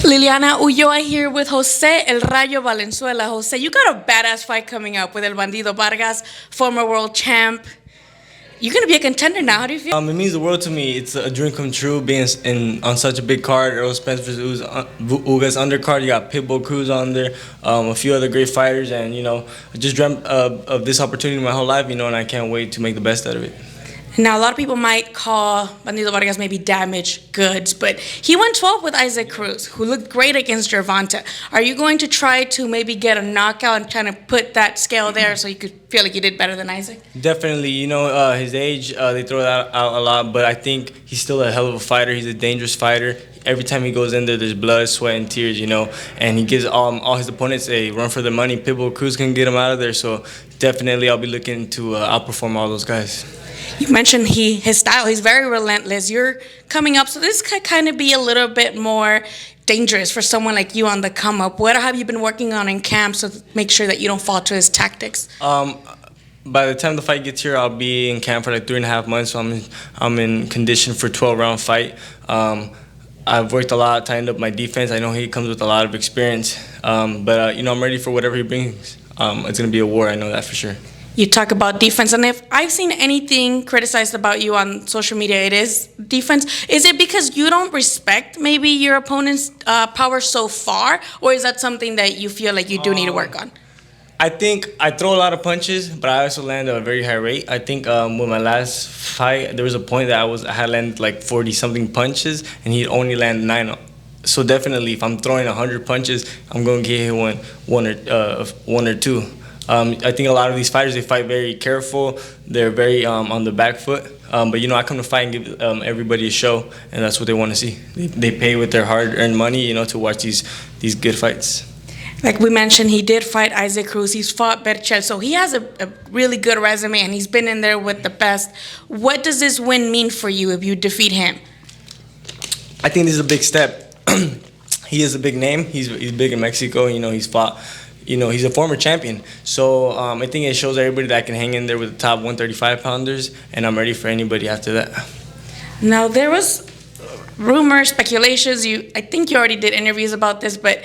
Liliana Ulloa here with Jose El Rayo Valenzuela. Jose, you got a badass fight coming up with El Bandido Vargas, former world champ. You're going to be a contender now. How do you feel? It means the world to me. It's a dream come true being on such a big card. Erroll Spence versus Ugas undercard. You got Pitbull Cruz on there, a few other great fighters, and I just dreamt of this opportunity my whole life, and I can't wait to make the best out of it. Now, a lot of people might call Bandido Vargas maybe damaged goods, but he went 12 with Isaac Cruz, who looked great against Gervonta. Are you going to try to maybe get a knockout and trying to put that scale there so you could feel like you did better than Isaac? Definitely. His age, they throw that out a lot, but I think he's still a hell of a fighter. He's a dangerous fighter. Every time he goes in there's blood, sweat, and tears, and he gives all his opponents a run for their money. Pitbull Cruz can get him out of there, so definitely I'll be looking to outperform all those guys. You mentioned his style. He's very relentless. You're coming up, so this could kind of be a little bit more dangerous for someone like you on the come up. What have you been working on in camp to make sure that you don't fall to his tactics? By the time the fight gets here, I'll be in camp for like 3.5 months, so I'm in condition for a 12-round fight. I've worked a lot, tightened up my defense. I know he comes with a lot of experience, but I'm ready for whatever he brings. It's going to be a war, I know that for sure. You talk about defense, and if I've seen anything criticized about you on social media, it is defense. Is it because you don't respect maybe your opponent's power so far, or is that something that you feel like you do need to work on? I think I throw a lot of punches, but I also land at a very high rate. I think with my last fight, there was a point that I had landed like 40-something punches, and he'd only land 9. So definitely, if I'm throwing 100 punches, I'm going to get hit one or two. I think a lot of these fighters, they fight very careful. They're very on the back foot. But I come to fight and give everybody a show, and that's what they want to see. They pay with their hard-earned money, to watch these good fights. Like we mentioned, he did fight Isaac Cruz. He's fought Berchel, so he has a really good resume, and he's been in there with the best. What does this win mean for you if you defeat him? I think this is a big step. He is a big name. He's big in Mexico. He's fought. He's a former champion. So I think it shows everybody that I can hang in there with the top 135-pounders, and I'm ready for anybody after that. Now, there was rumors, speculations. I think you already did interviews about this, but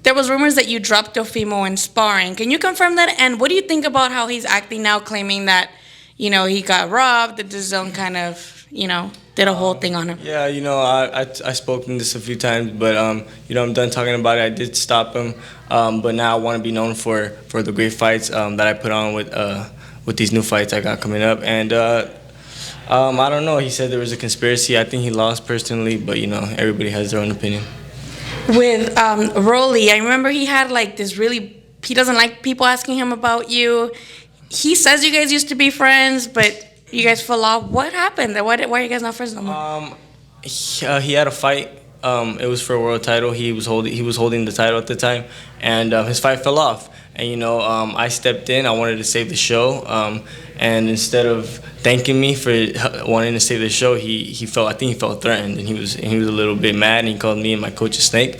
there was rumors that you dropped Teofimo in sparring. Can you confirm that? And what do you think about how he's acting now, claiming that, he got robbed, that the zone kind of, did a whole thing on him? Yeah, I spoke in this a few times, but, I'm done talking about it. I did stop him, but now I want to be known for the great fights that I put on with these new fights I got coming up. And I don't know. He said there was a conspiracy. I think he lost personally, but, everybody has their own opinion. With Rolly, I remember he had like this he doesn't like people asking him about you. He says you guys used to be friends, but you guys fell off. What happened? Why are you guys not friends no more? He had a fight. It was for a world title. He was holding the title at the time, and his fight fell off. And I stepped in. I wanted to save the show, and instead of thanking me for wanting to save the show, he felt threatened, and he was a little bit mad. And he called me and my coach a snake.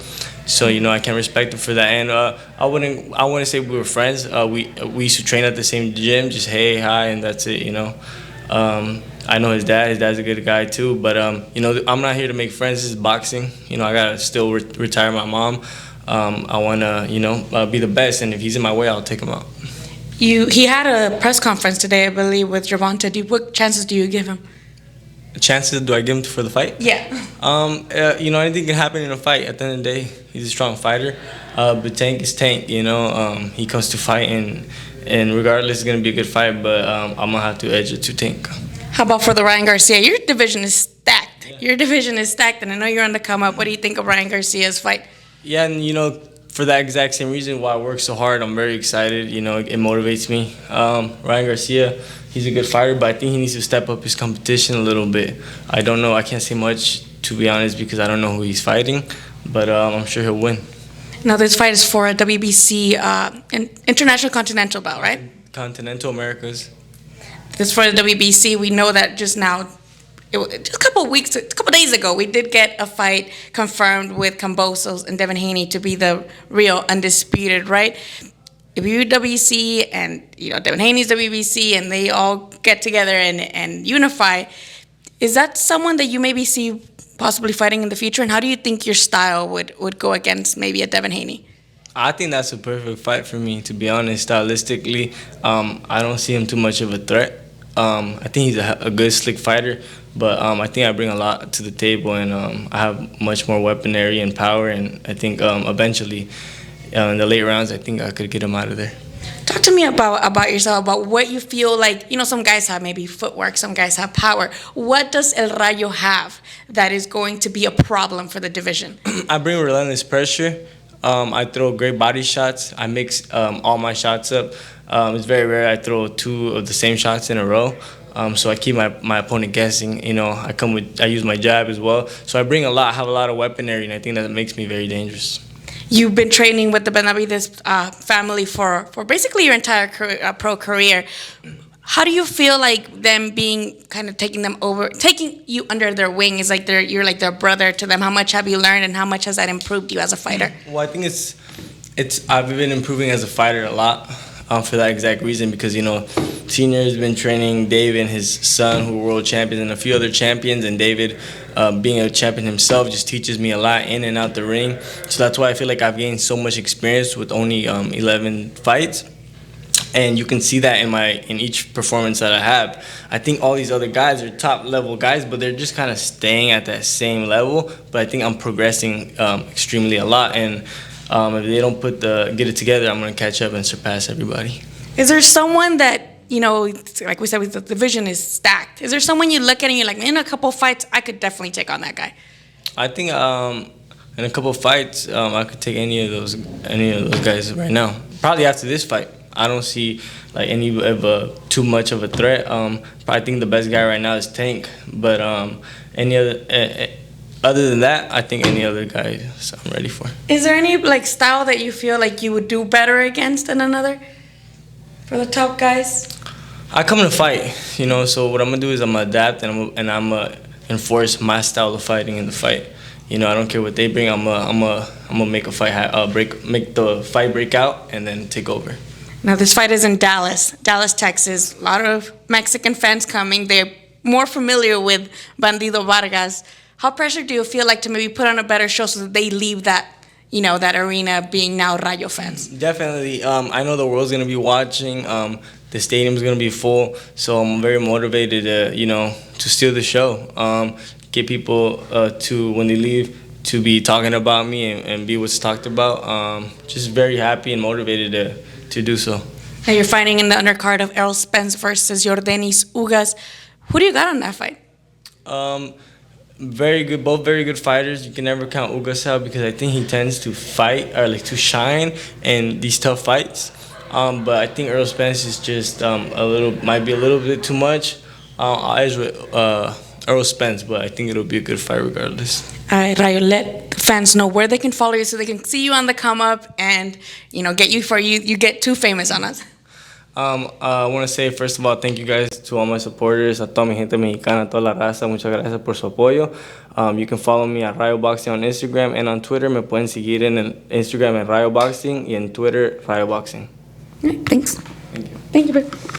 So I can respect him for that. And I wouldn't say we were friends. We used to train at the same gym, just hey, hi, and that's it. I know his dad. His dad's a good guy too. But I'm not here to make friends. This is boxing. I gotta still retire my mom. I wanna be the best, and if he's in my way, I'll take him out. He had a press conference today, I believe, with Gervonta. What chances do you give him? Chances do I give him for the fight? Yeah. Anything can happen in a fight. At the end of the day, he's a strong fighter. But Tank is Tank. He comes to fight, and regardless, it's gonna be a good fight. But I'm gonna have to edge it to Tank. How about for the Ryan Garcia? Your division is stacked. Yeah. Your division is stacked, and I know you're on the come up. What do you think of Ryan Garcia's fight? Yeah, and for that exact same reason why I work so hard, I'm very excited. It motivates me. Ryan Garcia, he's a good fighter, but I think he needs to step up his competition a little bit. I don't know. I can't say much, to be honest, because I don't know who he's fighting, but I'm sure he'll win. Now, this fight is for a WBC International Continental belt, right? Continental Americas. This is for the WBC. We know that just now, just a couple days ago, we did get a fight confirmed with Cambosos and Devin Haney to be the real undisputed, right? If you're WBC and Devin Haney's WBC and they all get together and unify, is that someone that you maybe see possibly fighting in the future? And how do you think your style would go against maybe a Devin Haney? I think that's a perfect fight for me, to be honest. Stylistically, I don't see him too much of a threat. I think he's a good, slick fighter, but I think I bring a lot to the table, and I have much more weaponry and power, and I think eventually, in the late rounds, I think I could get him out of there. Talk to me about yourself, about what you feel like. Some guys have maybe footwork, some guys have power. What does El Rayo have that is going to be a problem for the division? I bring relentless pressure. I throw great body shots. I mix all my shots up. It's very rare I throw two of the same shots in a row. So I keep my opponent guessing. I use my jab as well. So I bring I have a lot of weaponry, and I think that makes me very dangerous. You've been training with the Benavides family for basically your entire pro career. How do you feel like them being kind of taking you under their wing is like you're like their brother to them? How much have you learned, and how much has that improved you as a fighter? Well, I think I've been improving as a fighter a lot for that exact reason, because Senior has been training Dave and his son, who were world champions, and a few other champions, and David, being a champion himself, just teaches me a lot in and out the ring. So that's why I feel like I've gained so much experience with only 11 fights. And you can see that in each performance that I have. I think all these other guys are top level guys, but they're just kind of staying at that same level. But I think I'm progressing extremely a lot. And if they don't get it together, I'm going to catch up and surpass everybody. Is there someone that, like we said, the division is stacked? Is there someone you look at and you're like, in a couple fights, I could definitely take on that guy? I think in a couple fights, I could take any of those guys right now. Probably after this fight. I don't see like any of too much of a threat. I think the best guy right now is Tank, but other than that, I think any other guy I'm ready for. Is there any style that you feel like you would do better against than another for the top guys? I come to fight, so what I'm gonna do is I'm gonna adapt, and I'm gonna enforce my style of fighting in the fight. I don't care what they bring. I'm gonna make a fight make the fight break out, and then take over. Now, this fight is in Dallas, Texas. A lot of Mexican fans coming. They're more familiar with Bandido Vargas. How pressured do you feel like to maybe put on a better show so that they leave that arena being now Rayo fans? Definitely. I know the world's going to be watching. The stadium's going to be full. So I'm very motivated to steal the show. Get people to, when they leave, to be talking about me and be what's talked about. Just very happy and motivated to do so. Now you're fighting in the undercard of Erroll Spence versus Yordenis Ugas. Who do you got on that fight? Very good, both very good fighters. You can never count Ugas out, because I think he tends to fight or to shine in these tough fights. But I think Erroll Spence is just might be a little bit too much. Eyes with Erroll Spence, but I think it'll be a good fight regardless. All right, Rayo, let fans know where they can follow you so they can see you on the come up and get you before you get too famous on us. I want to say, first of all, thank you guys to all my supporters, a toda mi gente mexicana, a toda la raza. Muchas gracias por su apoyo. You can follow me at Rayo Boxing on Instagram and on Twitter. Me pueden seguir en Instagram en Rayo Boxing y en Twitter Rayo Boxing. All right, thanks. Thank you. Thank you, babe.